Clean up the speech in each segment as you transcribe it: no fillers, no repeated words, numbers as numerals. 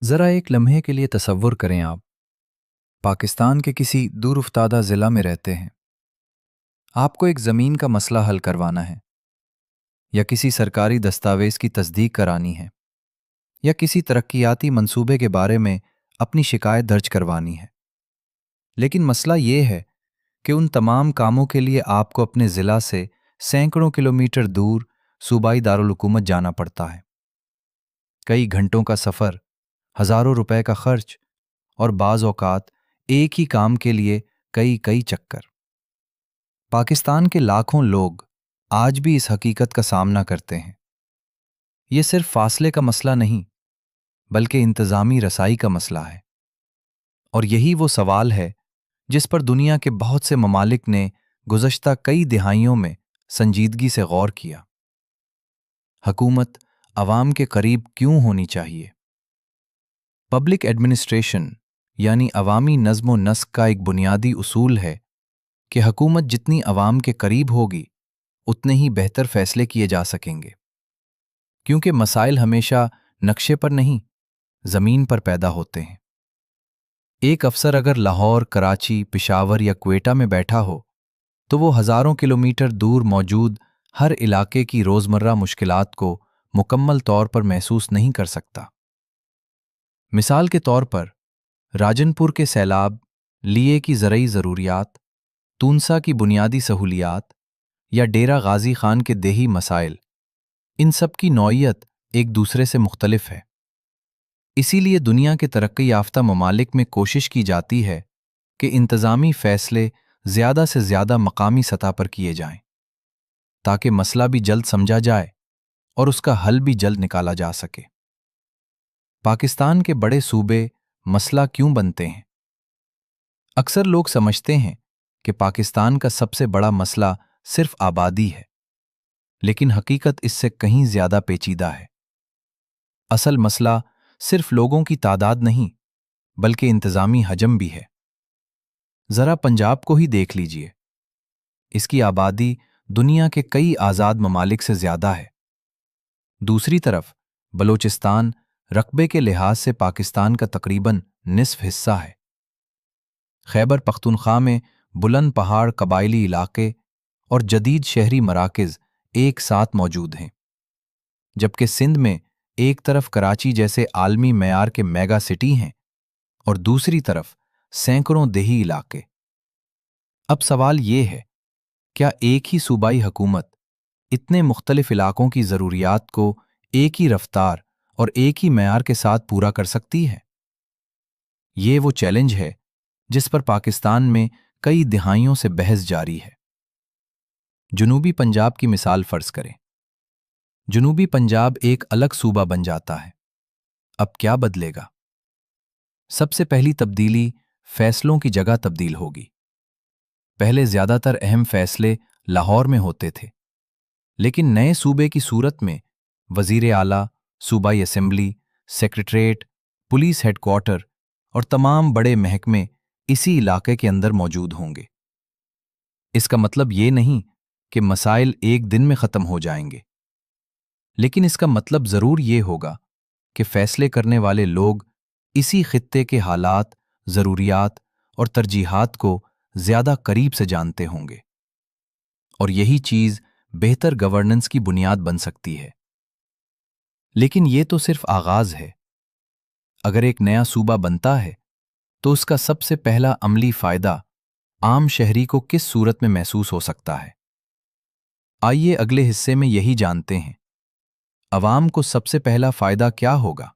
ذرا ایک لمحے کے لیے تصور کریں آپ پاکستان کے کسی دور افتادہ ضلع میں رہتے ہیں۔ آپ کو ایک زمین کا مسئلہ حل کروانا ہے، یا کسی سرکاری دستاویز کی تصدیق کرانی ہے، یا کسی ترقیاتی منصوبے کے بارے میں اپنی شکایت درج کروانی ہے۔ لیکن مسئلہ یہ ہے کہ ان تمام کاموں کے لیے آپ کو اپنے ضلع سے سینکڑوں کلومیٹر دور صوبائی دارالحکومت جانا پڑتا ہے۔ کئی گھنٹوں کا سفر، ہزاروں روپے کا خرچ، اور بعض اوقات ایک ہی کام کے لیے کئی چکر۔ پاکستان کے لاکھوں لوگ آج بھی اس حقیقت کا سامنا کرتے ہیں۔ یہ صرف فاصلے کا مسئلہ نہیں، بلکہ انتظامی رسائی کا مسئلہ ہے۔ اور یہی وہ سوال ہے جس پر دنیا کے بہت سے ممالک نے گزشتہ کئی دہائیوں میں سنجیدگی سے غور کیا۔ حکومت عوام کے قریب کیوں ہونی چاہیے؟ پبلک ایڈمنسٹریشن یعنی عوامی نظم و نسق کا ایک بنیادی اصول ہے کہ حکومت جتنی عوام کے قریب ہوگی اتنے ہی بہتر فیصلے کیے جا سکیں گے، کیونکہ مسائل ہمیشہ نقشے پر نہیں، زمین پر پیدا ہوتے ہیں۔ ایک افسر اگر لاہور، کراچی، پشاور یا کوئٹہ میں بیٹھا ہو تو وہ ہزاروں کلومیٹر دور موجود ہر علاقے کی روزمرہ مشکلات کو مکمل طور پر محسوس نہیں کر سکتا۔ مثال کے طور پر راجن پور کے سیلاب، لیے کی زرعی ضروریات، تونسا کی بنیادی سہولیات یا ڈیرہ غازی خان کے دیہی مسائل، ان سب کی نوعیت ایک دوسرے سے مختلف ہے۔ اسی لیے دنیا کے ترقی یافتہ ممالک میں کوشش کی جاتی ہے کہ انتظامی فیصلے زیادہ سے زیادہ مقامی سطح پر کیے جائیں، تاکہ مسئلہ بھی جلد سمجھا جائے اور اس کا حل بھی جلد نکالا جا سکے۔ پاکستان کے بڑے صوبے مسئلہ کیوں بنتے ہیں؟ اکثر لوگ سمجھتے ہیں کہ پاکستان کا سب سے بڑا مسئلہ صرف آبادی ہے، لیکن حقیقت اس سے کہیں زیادہ پیچیدہ ہے۔ اصل مسئلہ صرف لوگوں کی تعداد نہیں، بلکہ انتظامی حجم بھی ہے۔ ذرا پنجاب کو ہی دیکھ لیجئے۔ اس کی آبادی دنیا کے کئی آزاد ممالک سے زیادہ ہے۔ دوسری طرف بلوچستان رقبے کے لحاظ سے پاکستان کا تقریباً نصف حصہ ہے۔ خیبر پختونخوا میں بلند پہاڑ، قبائلی علاقے اور جدید شہری مراکز ایک ساتھ موجود ہیں، جبکہ سندھ میں ایک طرف کراچی جیسے عالمی معیار کے میگا سٹی ہیں اور دوسری طرف سینکڑوں دیہی علاقے۔ اب سوال یہ ہے، کیا ایک ہی صوبائی حکومت اتنے مختلف علاقوں کی ضروریات کو ایک ہی رفتار اور ایک ہی معیار کے ساتھ پورا کر سکتی ہے؟ یہ وہ چیلنج ہے جس پر پاکستان میں کئی دہائیوں سے بحث جاری ہے۔ جنوبی پنجاب کی مثال فرض کریں۔ جنوبی پنجاب ایک الگ صوبہ بن جاتا ہے۔ اب کیا بدلے گا؟ سب سے پہلی تبدیلی فیصلوں کی جگہ تبدیل ہوگی۔ پہلے زیادہ تر اہم فیصلے لاہور میں ہوتے تھے، لیکن نئے صوبے کی صورت میں وزیر اعلیٰ، صوبائی assembly, secretariat, police head quarter اور تمام بڑے محکمے اسی علاقے کے اندر موجود ہوں گے۔ اس کا مطلب یہ نہیں کہ مسائل ایک دن میں ختم ہو جائیں گے، لیکن اس کا مطلب ضرور یہ ہوگا کہ فیصلے کرنے والے لوگ اسی خطے کے حالات، ضروریات اور ترجیحات کو زیادہ قریب سے جانتے ہوں گے، اور یہی چیز بہتر گورننس کی بنیاد بن سکتی ہے۔ لیکن یہ تو صرف آغاز ہے۔ اگر ایک نیا صوبہ بنتا ہے تو اس کا سب سے پہلا عملی فائدہ عام شہری کو کس صورت میں محسوس ہو سکتا ہے؟ آئیے اگلے حصے میں یہی جانتے ہیں۔ عوام کو سب سے پہلا فائدہ کیا ہوگا؟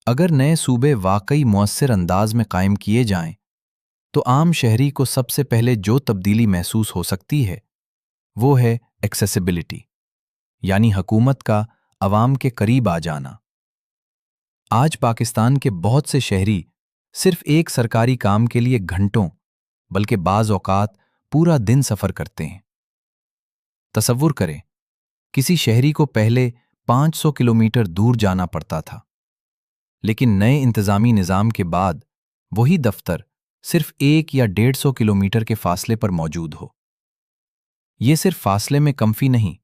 اگر نئے صوبے واقعی مؤثر انداز میں قائم کیے جائیں تو عام شہری کو سب سے پہلے جو تبدیلی محسوس ہو سکتی ہے وہ ہے ایکسیسیبلٹی، یعنی حکومت کا عوام کے قریب آ جانا۔ آج پاکستان کے بہت سے شہری صرف ایک سرکاری کام کے لیے گھنٹوں بلکہ بعض اوقات پورا دن سفر کرتے ہیں۔ تصور کریں، کسی شہری کو پہلے 500 کلومیٹر دور جانا پڑتا تھا، لیکن نئے انتظامی نظام کے بعد وہی دفتر صرف 1 یا 150 کلومیٹر کے فاصلے پر موجود ہو۔ یہ صرف فاصلے میں کمفی نہیں،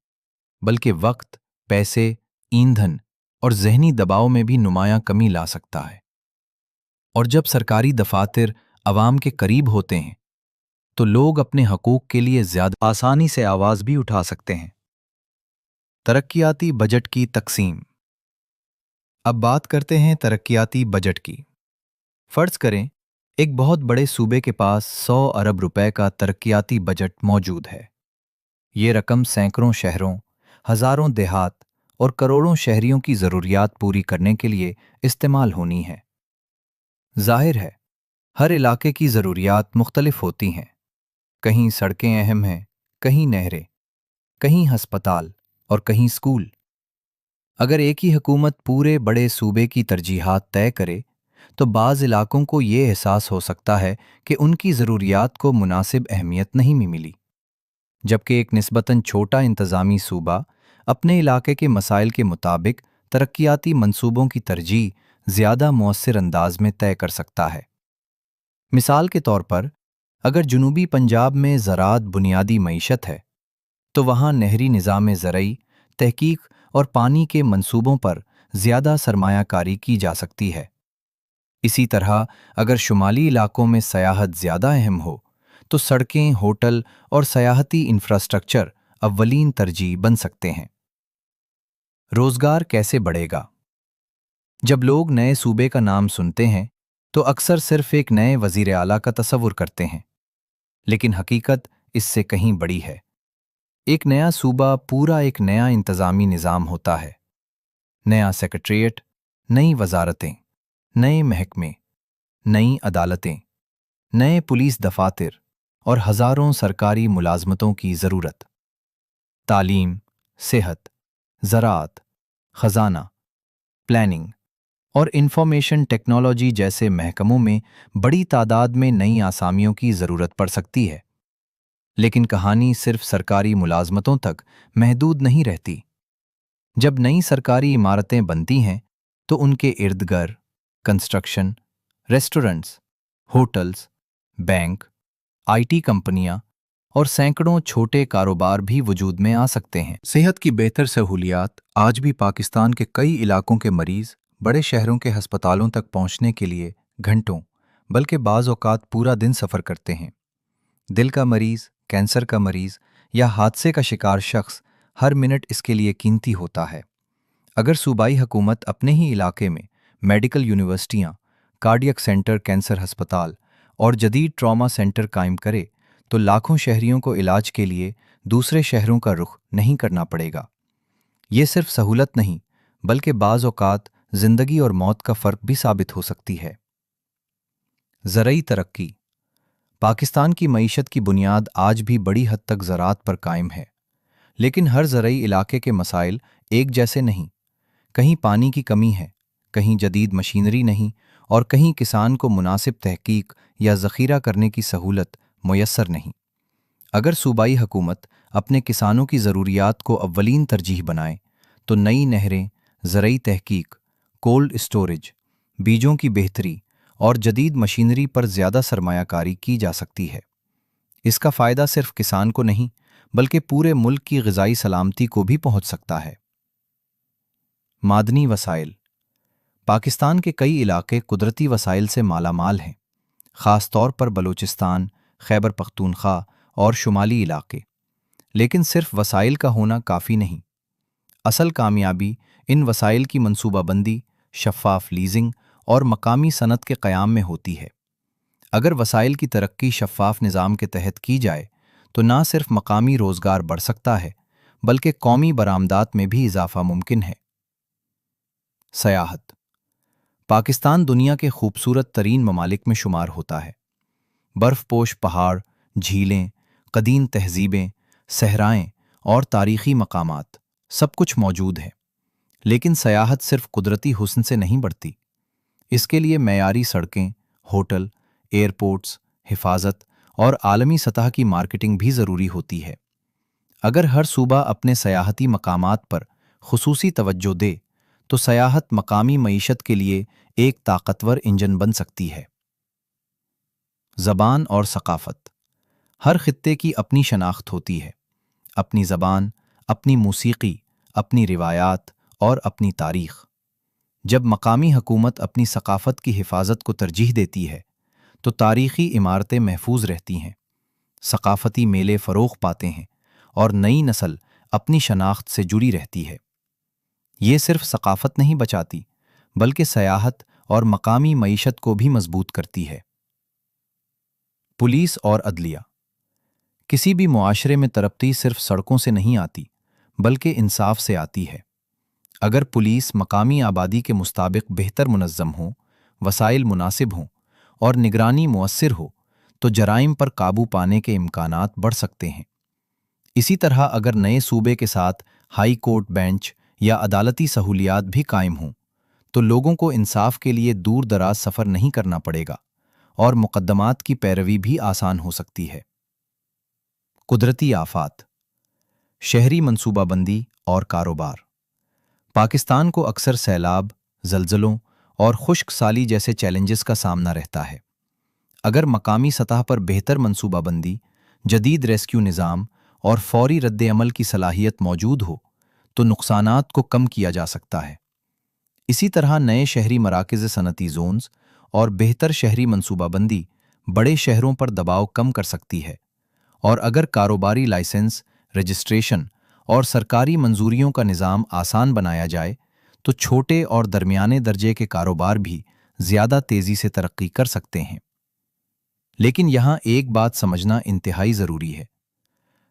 بلکہ وقت، پیسے، ایندھن اور ذہنی دباؤ میں بھی نمایاں کمی لا سکتا ہے۔ اور جب سرکاری دفاتر عوام کے قریب ہوتے ہیں تو لوگ اپنے حقوق کے لیے زیادہ آسانی سے آواز بھی اٹھا سکتے ہیں۔ ترقیاتی بجٹ کی تقسیم۔ اب بات کرتے ہیں ترقیاتی بجٹ کی۔ فرض کریں ایک بہت بڑے صوبے کے پاس 100 ارب روپے کا ترقیاتی بجٹ موجود ہے۔ یہ رقم سینکڑوں شہروں، ہزاروں دیہات اور کروڑوں شہریوں کی ضروریات پوری کرنے کے لیے استعمال ہونی ہے۔ ظاہر ہے، ہر علاقے کی ضروریات مختلف ہوتی ہیں۔ کہیں سڑکیں اہم ہیں، کہیں نہریں، کہیں ہسپتال اور کہیں اسکول۔ اگر ایک ہی حکومت پورے بڑے صوبے کی ترجیحات طے کرے تو بعض علاقوں کو یہ احساس ہو سکتا ہے کہ ان کی ضروریات کو مناسب اہمیت نہیں ملی، جبکہ ایک نسبتاً چھوٹا انتظامی صوبہ اپنے علاقے کے مسائل کے مطابق ترقیاتی منصوبوں کی ترجیح زیادہ مؤثر انداز میں طے کر سکتا ہے۔ مثال کے طور پر، اگر جنوبی پنجاب میں زراعت بنیادی معیشت ہے تو وہاں نہری نظام زرعی، تحقیق اور پانی کے منصوبوں پر زیادہ سرمایہ کاری کی جا سکتی ہے۔ اسی طرح اگر شمالی علاقوں میں سیاحت زیادہ اہم ہو تو سڑکیں، ہوٹل اور سیاحتی انفراسٹرکچر اولین ترجیح بن سکتے ہیں۔ روزگار کیسے بڑھے گا؟ جب لوگ نئے صوبے کا نام سنتے ہیں تو اکثر صرف ایک نئے وزیر اعلیٰ کا تصور کرتے ہیں، لیکن حقیقت اس سے کہیں بڑی ہے۔ ایک نیا صوبہ پورا ایک نیا انتظامی نظام ہوتا ہے۔ نیا سیکریٹریٹ، نئی وزارتیں، نئے محکمے، نئی عدالتیں، نئے پولیس دفاتر اور ہزاروں سرکاری ملازمتوں کی ضرورت۔ تعلیم، صحت، زراعت، خزانہ، پلاننگ اور انفارمیشن ٹیکنالوجی جیسے محکموں میں بڑی تعداد میں نئی آسامیوں کی ضرورت پڑ سکتی ہے۔ لیکن کہانی صرف سرکاری ملازمتوں تک محدود نہیں رہتی۔ جب نئی سرکاری عمارتیں بنتی ہیں تو ان کے ارد گرد construction, restaurants, hotels, bank, I T کمپنیاں اور سینکڑوں چھوٹے کاروبار بھی وجود میں آ سکتے ہیں۔ صحت کی بہتر سہولیات آج بھی پاکستان کے کئی علاقوں کے مریض بڑے شہروں کے ہسپتالوں تک پہنچنے کے لیے گھنٹوں بلکہ بعض اوقات پورا دن سفر کرتے ہیں۔ دل کا مریض، کینسر کا مریض یا حادثے کا شکار شخص ہر منٹ اس کے لیے قیمتی ہوتا ہے۔ اگر صوبائی حکومت اپنے ہی علاقے میں میڈیکل یونیورسٹیاں، کارڈیک سینٹر، کینسر ہسپتال اور جدید ٹراما سینٹر قائم کرے تو لاکھوں شہریوں کو علاج کے لیے دوسرے شہروں کا رخ نہیں کرنا پڑے گا۔ یہ صرف سہولت نہیں بلکہ بعض اوقات زندگی اور موت کا فرق بھی ثابت ہو سکتی ہے۔ زرعی ترقی۔ پاکستان کی معیشت کی بنیاد آج بھی بڑی حد تک زراعت پر قائم ہے، لیکن ہر زرعی علاقے کے مسائل ایک جیسے نہیں۔ کہیں پانی کی کمی ہے، کہیں جدید مشینری نہیں اور کہیں کسان کو مناسب تحقیق یا ذخیرہ کرنے کی سہولت میسر نہیں۔ اگر صوبائی حکومت اپنے کسانوں کی ضروریات کو اولین ترجیح بنائے تو نئی نہریں، زرعی تحقیق، کولڈ اسٹوریج، بیجوں کی بہتری اور جدید مشینری پر زیادہ سرمایہ کاری کی جا سکتی ہے۔ اس کا فائدہ صرف کسان کو نہیں بلکہ پورے ملک کی غذائی سلامتی کو بھی پہنچ سکتا ہے۔ معدنی وسائل۔ پاکستان کے کئی علاقے قدرتی وسائل سے مالا مال ہیں، خاص طور پر بلوچستان، خیبر پختونخوا اور شمالی علاقے۔ لیکن صرف وسائل کا ہونا کافی نہیں۔ اصل کامیابی ان وسائل کی منصوبہ بندی، شفاف لیزنگ اور مقامی صنعت کے قیام میں ہوتی ہے۔ اگر وسائل کی ترقی شفاف نظام کے تحت کی جائے تو نہ صرف مقامی روزگار بڑھ سکتا ہے بلکہ قومی برآمدات میں بھی اضافہ ممکن ہے۔ سیاحت۔ پاکستان دنیا کے خوبصورت ترین ممالک میں شمار ہوتا ہے۔ برف پوش پہاڑ، جھیلیں، قدیم تہذیبیں، صحرائیں اور تاریخی مقامات سب کچھ موجود ہے۔ لیکن سیاحت صرف قدرتی حسن سے نہیں بڑھتی۔ اس کے لیے معیاری سڑکیں، ہوٹل، ایئرپورٹس، حفاظت اور عالمی سطح کی مارکیٹنگ بھی ضروری ہوتی ہے۔ اگر ہر صوبہ اپنے سیاحتی مقامات پر خصوصی توجہ دے تو سیاحت مقامی معیشت کے لیے ایک طاقتور انجن بن سکتی ہے۔ زبان اور ثقافت۔ ہر خطے کی اپنی شناخت ہوتی ہے، اپنی زبان، اپنی موسیقی، اپنی روایات اور اپنی تاریخ۔ جب مقامی حکومت اپنی ثقافت کی حفاظت کو ترجیح دیتی ہے تو تاریخی عمارتیں محفوظ رہتی ہیں، ثقافتی میلے فروغ پاتے ہیں اور نئی نسل اپنی شناخت سے جڑی رہتی ہے۔ یہ صرف ثقافت نہیں بچاتی بلکہ سیاحت اور مقامی معیشت کو بھی مضبوط کرتی ہے۔ پولیس اور عدلیہ۔ کسی بھی معاشرے میں ترقی صرف سڑکوں سے نہیں آتی بلکہ انصاف سے آتی ہے۔ اگر پولیس مقامی آبادی کے مطابق بہتر منظم ہو، وسائل مناسب ہوں اور نگرانی مؤثر ہو تو جرائم پر قابو پانے کے امکانات بڑھ سکتے ہیں۔ اسی طرح اگر نئے صوبے کے ساتھ ہائی کورٹ بینچ یا عدالتی سہولیات بھی قائم ہوں تو لوگوں کو انصاف کے لیے دور دراز سفر نہیں کرنا پڑے گا اور مقدمات کی پیروی بھی آسان ہو سکتی ہے۔ قدرتی آفات، شہری منصوبہ بندی اور کاروبار۔ پاکستان کو اکثر سیلاب، زلزلوں اور خشک سالی جیسے چیلنجز کا سامنا رہتا ہے۔ اگر مقامی سطح پر بہتر منصوبہ بندی، جدید ریسکیو نظام اور فوری رد عمل کی صلاحیت موجود ہو تو نقصانات کو کم کیا جا سکتا ہے۔ اسی طرح نئے شہری مراکز صنعتی زونز اور بہتر شہری منصوبہ بندی بڑے شہروں پر دباؤ کم کر سکتی ہے، اور اگر کاروباری لائسنس، رجسٹریشن اور سرکاری منظوریوں کا نظام آسان بنایا جائے تو چھوٹے اور درمیانے درجے کے کاروبار بھی زیادہ تیزی سے ترقی کر سکتے ہیں۔ لیکن یہاں ایک بات سمجھنا انتہائی ضروری ہے،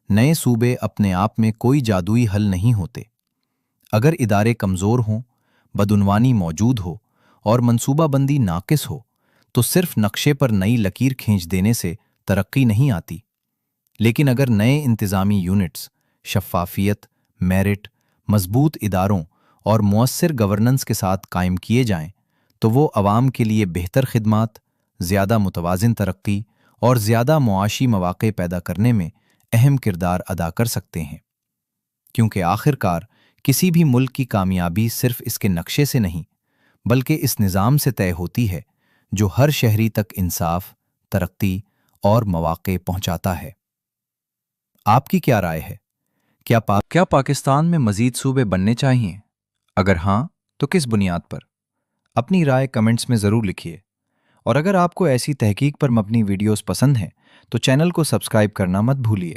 نئے صوبے اپنے آپ میں کوئی جادوئی حل نہیں ہوتے۔ اگر ادارے کمزور ہوں، بدعنوانی موجود ہو اور منصوبہ بندی ناقص ہو تو صرف نقشے پر نئی لکیر کھینچ دینے سے ترقی نہیں آتی۔ لیکن اگر نئے انتظامی یونٹس، شفافیت، میرٹ، مضبوط اداروں اور مؤثر گورننس کے ساتھ قائم کیے جائیں تو وہ عوام کے لیے بہتر خدمات، زیادہ متوازن ترقی اور زیادہ معاشی مواقع پیدا کرنے میں اہم کردار ادا کر سکتے ہیں۔ کیونکہ آخرکار کسی بھی ملک کی کامیابی صرف اس کے نقشے سے نہیں بلکہ اس نظام سے طے ہوتی ہے جو ہر شہری تک انصاف، ترقی اور مواقع پہنچاتا ہے۔ آپ کی کیا رائے ہے؟ کیا پاکستان میں مزید صوبے بننے چاہیے؟ اگر ہاں تو کس بنیاد پر؟ اپنی رائے کمنٹس میں ضرور لکھیے، اور اگر آپ کو ایسی تحقیق پر مبنی ویڈیوز پسند ہیں تو چینل کو سبسکرائب کرنا مت بھولیے۔